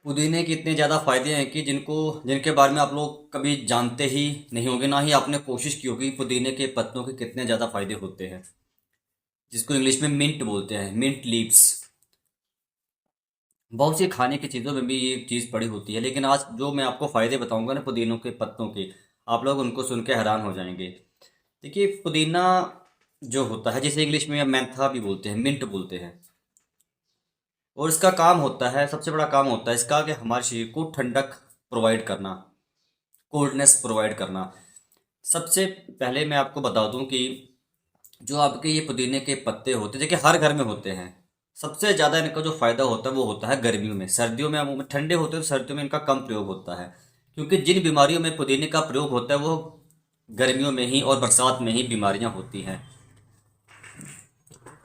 पुदीने के इतने ज़्यादा फ़ायदे हैं कि जिनके बारे में आप लोग कभी जानते ही नहीं होंगे, ना ही आपने कोशिश की होगी। पुदीने के पत्तों के कितने ज़्यादा फ़ायदे होते हैं, जिसको इंग्लिश में मिंट बोलते हैं, मिंट लीव्स। बहुत सी खाने की चीज़ों में भी ये चीज़ पड़ी होती है, लेकिन आज जो मैं आपको फ़ायदे बताऊंगा ना पुदीनों के पत्तों के, आप लोग उनको सुन के हैरान हो जाएंगे। देखिए, पुदीना जो होता है, जिसे इंग्लिश में मेंथा भी बोलते हैं, मिंट बोलते हैं, और इसका काम होता है, सबसे बड़ा काम होता है इसका कि हमारे शरीर को ठंडक प्रोवाइड करना, कोल्डनेस प्रोवाइड करना। सबसे पहले मैं आपको बता दूं कि जो आपके ये पुदीने के पत्ते होते हैं, देखिए हर घर में होते हैं। सबसे ज़्यादा इनका जो फ़ायदा होता है वो होता है गर्मियों में। सर्दियों में ठंडे होते हैं तो सर्दियों में इनका कम प्रयोग होता है, क्योंकि जिन बीमारियों में पुदीने का प्रयोग होता है वो गर्मियों में ही और बरसात में ही बीमारियां होती हैं।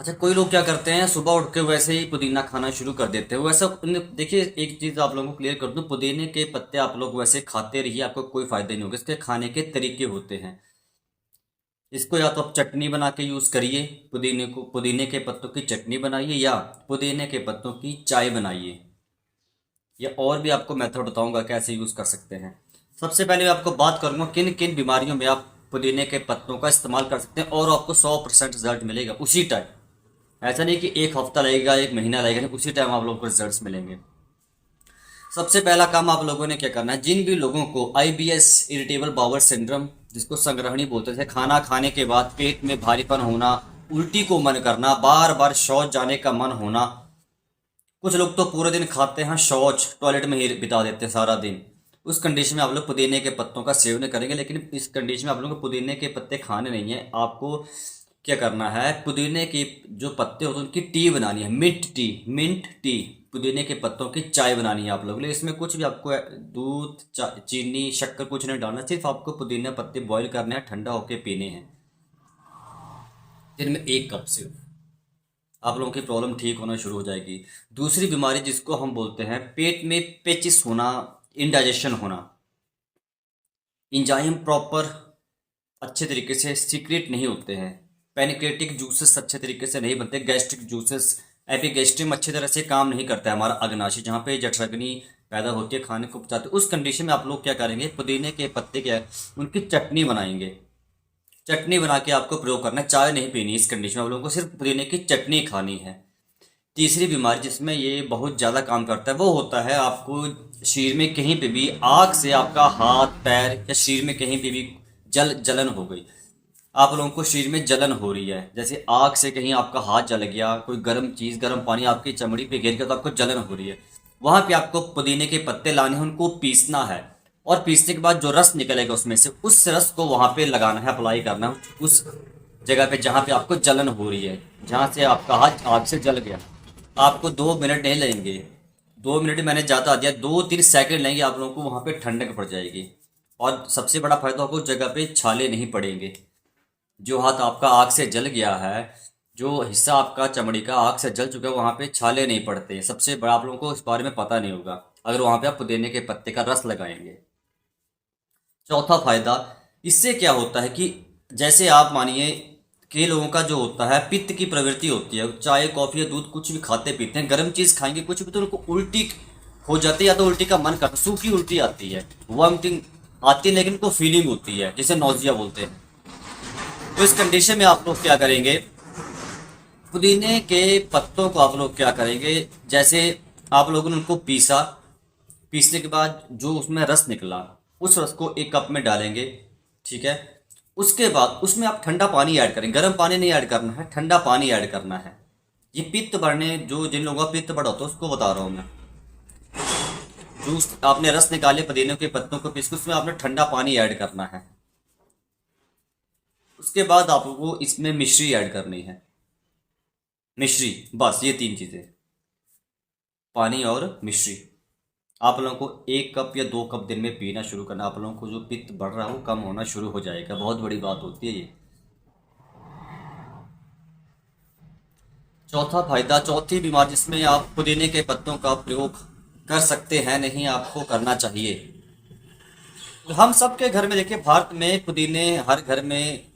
अच्छा, कोई लोग क्या करते हैं, सुबह उठ के वैसे ही पुदीना खाना शुरू कर देते हैं। वैसा देखिए, एक चीज़ आप लोगों को क्लियर कर दूं, पुदीने के पत्ते आप लोग वैसे खाते रहिए, आपको कोई फ़ायदा नहीं होगा। इसके खाने के तरीके होते हैं। इसको या तो आप चटनी बना के यूज़ करिए, पुदीने के पत्तों की चटनी बनाइए, या पुदीने के पत्तों की चाय बनाइए, या और भी आपको मेथड बताऊंगा कैसे यूज़ कर सकते हैं। सबसे पहले मैं आपको बात करूंगा किन किन बीमारियों में आप पुदीने के पत्तों का इस्तेमाल कर सकते हैं, और आपको 100% रिजल्ट मिलेगा उसी टाइम। ऐसा नहीं कि एक हफ्ता लगेगा, एक महीना लगेगा, नहीं, उसी टाइम आप लोगों को रिजल्ट्स मिलेंगे। सबसे पहला काम आप लोगों ने क्या करना है, जिन भी लोगों को आईबीएस, इरिटेबल बाउल सिंड्रोम, जिसको संग्रहणी बोलते थे, खाना खाने के बाद पेट में भारीपन होना, उल्टी को मन करना, बार बार शौच जाने का मन होना, कुछ लोग तो पूरे दिन खाते हैं शौच, टॉयलेट में ही बिता देते हैं सारा दिन, उस कंडीशन में आप लोग पुदीने के पत्तों का सेवन करेंगे। लेकिन इस कंडीशन में आप लोगों को पुदीने के पत्ते खाने नहीं है। आपको क्या करना है, पुदीने के जो पत्ते होते हैं उनकी टी बनानी है, मिंट टी, पुदीने के पत्तों की चाय बनानी है आप लोगों के लिए। इसमें कुछ भी आपको दूध, चीनी, शक्कर कुछ नहीं डालना, सिर्फ आपको पुदीना पत्ते बॉईल करने हैं, ठंडा होके पीने हैं, दिन में 1 कप सिर्फ। आप लोगों की प्रॉब्लम ठीक होना शुरू हो जाएगी। दूसरी बीमारी जिसको हम बोलते हैं पेट में पेचिस होना, इंडाइजेशन होना, इंजाइम प्रॉपर अच्छे तरीके से सीक्रेट नहीं होते हैं, पैनक्रेटिक जूसेस अच्छे तरीके से नहीं बनते, गैस्ट्रिक जूसेस, एपिगैस्ट्रियम अच्छी तरह से काम नहीं करता है हमारा अग्नाशय, जहाँ पे जठराग्नि पैदा होती है, खाने को पचाते। उस कंडीशन में आप लोग क्या करेंगे, पुदीने के पत्ते क्या है, उनकी चटनी बनाएंगे। चटनी बना के आपको प्रयोग करना है, चाय नहीं पीनी इस कंडीशन में, आप लोगों को सिर्फ पुदीने की चटनी खानी है। तीसरी बीमारी जिसमें ये बहुत ज़्यादा काम करता है वो होता है, आपको शरीर में कहीं पे भी आग से आपका हाथ पैर या शरीर में कहीं पे भी जलन हो गई, आप लोगों को शरीर में जलन हो रही है, जैसे आग से कहीं आपका हाथ जल गया, कोई गर्म चीज़, गर्म पानी आपकी चमड़ी पे गिर गया तो आपको जलन हो रही है, वहाँ पे आपको पुदीने के पत्ते लाने हैं, उनको पीसना है, और पीसने के बाद जो रस निकलेगा उसमें से, उस रस को वहाँ पे लगाना है, अप्लाई करना है उस जगह पे जहाँ पे आपको जलन हो रही है, जहाँ से आपका हाथ आग से जल गया। आपको 2 मिनट नहीं लगेंगे, 2 मिनट मैंने ज़्यादा दिया, 2-3 सेकंड लेंगे, आप लोगों को वहाँ पे ठंडक पड़ जाएगी। और सबसे बड़ा फायदा होगा, उस जगह पे छाले नहीं पड़ेंगे। जो हाथ आपका आग से जल गया है, जो हिस्सा आपका चमड़ी का आग से जल चुका है, वहाँ पे छाले नहीं पड़ते। सबसे बड़ा, आप लोगों को इस बारे में पता नहीं होगा अगर वहाँ पे आप पुदीने के पत्ते का रस लगाएंगे। चौथा फायदा, इससे क्या होता है कि जैसे आप मानिए, कई लोगों का जो होता है पित्त की प्रवृत्ति होती है, चाय कॉफ़ी या दूध कुछ भी खाते पीते हैं, गर्म चीज़ खाएंगे कुछ भी तो उनको उल्टी हो जाती है, या तो उल्टी का मन करता, सूखी उल्टी आती है, वॉमिटिंग आती है, लेकिन उनको फीलिंग होती है जिसे नोजिया बोलते हैं। तो इस कंडीशन में आप लोग क्या करेंगे, पुदीने के पत्तों को आप लोग क्या करेंगे, जैसे आप लोगों ने उनको पीसा, पीसने के बाद जो उसमें रस निकला, उस रस को 1 कप में डालेंगे, ठीक है। उसके बाद उसमें आप ठंडा पानी ऐड करें, गर्म पानी नहीं ऐड करना है, ठंडा पानी ऐड करना है। ये पित्त बढ़ने, जो जिन लोगों का पित्त बढ़ा होता है उसको बता रहा हूँ मैं। जूस आपने रस निकाले पुदीने के पत्तों को पीस के, उसमें आपने ठंडा पानी ऐड करना है। उसके बाद आपको इसमें मिश्री ऐड करनी है, मिश्री, बस ये 3 चीज़ें, पानी और मिश्री। आप लोगों को 1 कप या 2 कप दिन में पीना शुरू करना, आप लोगों को जो पित्त बढ़ रहा है वो कम होना शुरू हो जाएगा। बहुत बड़ी बात होती है ये। चौथा फायदा, चौथी बीमारी जिसमें आप पुदीने के पत्तों का प्रयोग कर सकते हैं, नहीं आपको करना चाहिए। हम सबके घर में देखिए, भारत में पुदीने हर घर में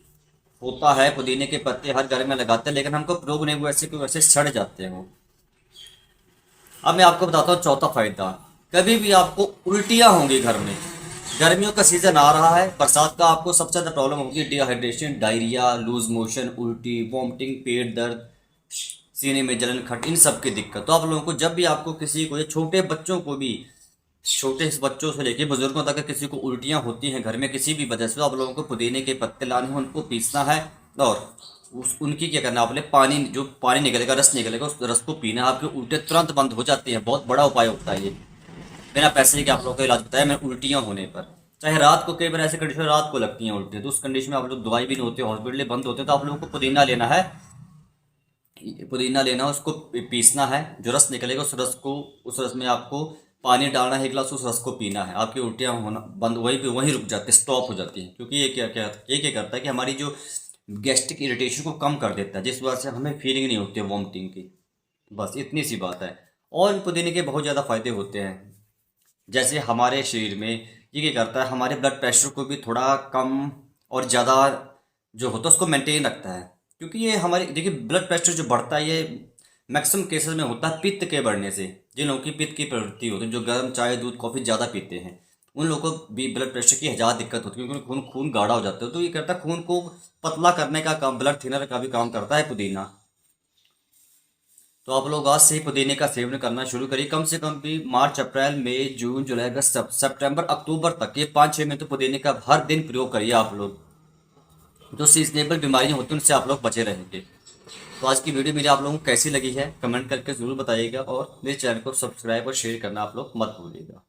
होता है, पुदीने के पत्ते हर घर में लगाते हैं, लेकिन हमको प्रयोग नहीं, वैसे को वैसे सड़ जाते हैं वो। अब मैं आपको बताता हूँ चौथा फायदा, कभी भी आपको उल्टियाँ होंगी घर में। गर्मियों का सीज़न आ रहा है, बरसात का आपको सबसे ज़्यादा प्रॉब्लम होगी डिहाइड्रेशन, डायरिया, लूज मोशन, उल्टी, वॉमिटिंग, पेट दर्द, सीने में जलन, खट, इन सब की दिक्कत। तो आप लोगों को जब भी आपको किसी को, या छोटे बच्चों को भी, छोटे बच्चों से लेकर बुजुर्गों तक किसी को उल्टियाँ होती हैं घर में किसी भी वजह से, तो आप लोगों को पुदीने के पत्ते लाने हैं, उनको पीसना है और उनकी क्या करना है, आपने पानी, जो पानी निकलेगा, रस निकलेगा, उस रस को पीना है। आपके उल्टे तुरंत बंद हो जाती हैं। बहुत बड़ा उपाय होता है ये। बिना पैसे के आप लोगों को इलाज बताया मैंने उल्टियाँ होने पर। चाहे रात को, कई बार ऐसे कंडीशन रात को लगती हैं उल्टी, तो उस कंडीशन में आप लोग, दवाई भी नहीं होती, हॉस्पिटल बंद होते हैं, तो आप लोगों को पुदीना लेना है। पुदीना लेना, उसको पीसना है, जो रस निकलेगा उस रस को, उस रस में आपको पानी डालना है 1 गिलास, उस रस को पीना है। आपकी उल्टियाँ होना बंद, वहीं पे वहीं रुक जाती है, स्टॉप हो जाती हैं। क्योंकि ये क्या करता है कि हमारी जो गैस्ट्रिक इरिटेशन को कम कर देता है, जिस वजह से हमें फीलिंग नहीं होती है वॉमिटिंग की। बस इतनी सी बात है। और पुदीने के बहुत ज़्यादा फायदे होते हैं। जैसे हमारे शरीर में ये क्या करता है, हमारे ब्लड प्रेशर को भी थोड़ा कम और ज़्यादा जो होता है उसको मेंटेन रखता है। क्योंकि ये हमारे, देखिए, ब्लड प्रेशर जो बढ़ता है ये मैक्सिमम केसेस में होता है पित्त के बढ़ने से। जिन लोगों की पित्त की प्रवृत्ति होती है, जो गर्म चाय दूध कॉफ़ी ज़्यादा पीते हैं, उन लोगों को भी ब्लड प्रेशर की ज़्यादा दिक्कत होती है, क्योंकि खून खून गाढ़ा हो जाता है। तो ये करता है, खून को पतला करने का काम, ब्लड थिनर का भी काम करता है पुदीना। तो आप लोग आज से ही पुदीने का सेवन करना शुरू करिए। कम से कम भी मार्च, अप्रैल, मई, जून, जुलाई, अगस्त, सितंबर, अक्टूबर तक, ये 5-6 महीने तो पुदीने का हर दिन प्रयोग करिए आप लोग। जो सीजनेबल बीमारियां होती हैं उनसे आप लोग बचे रहेंगे। तो आज की वीडियो मेरी आप लोगों को कैसी लगी है कमेंट करके ज़रूर बताइएगा, और मेरे चैनल को सब्सक्राइब और शेयर करना आप लोग मत भूलिएगा।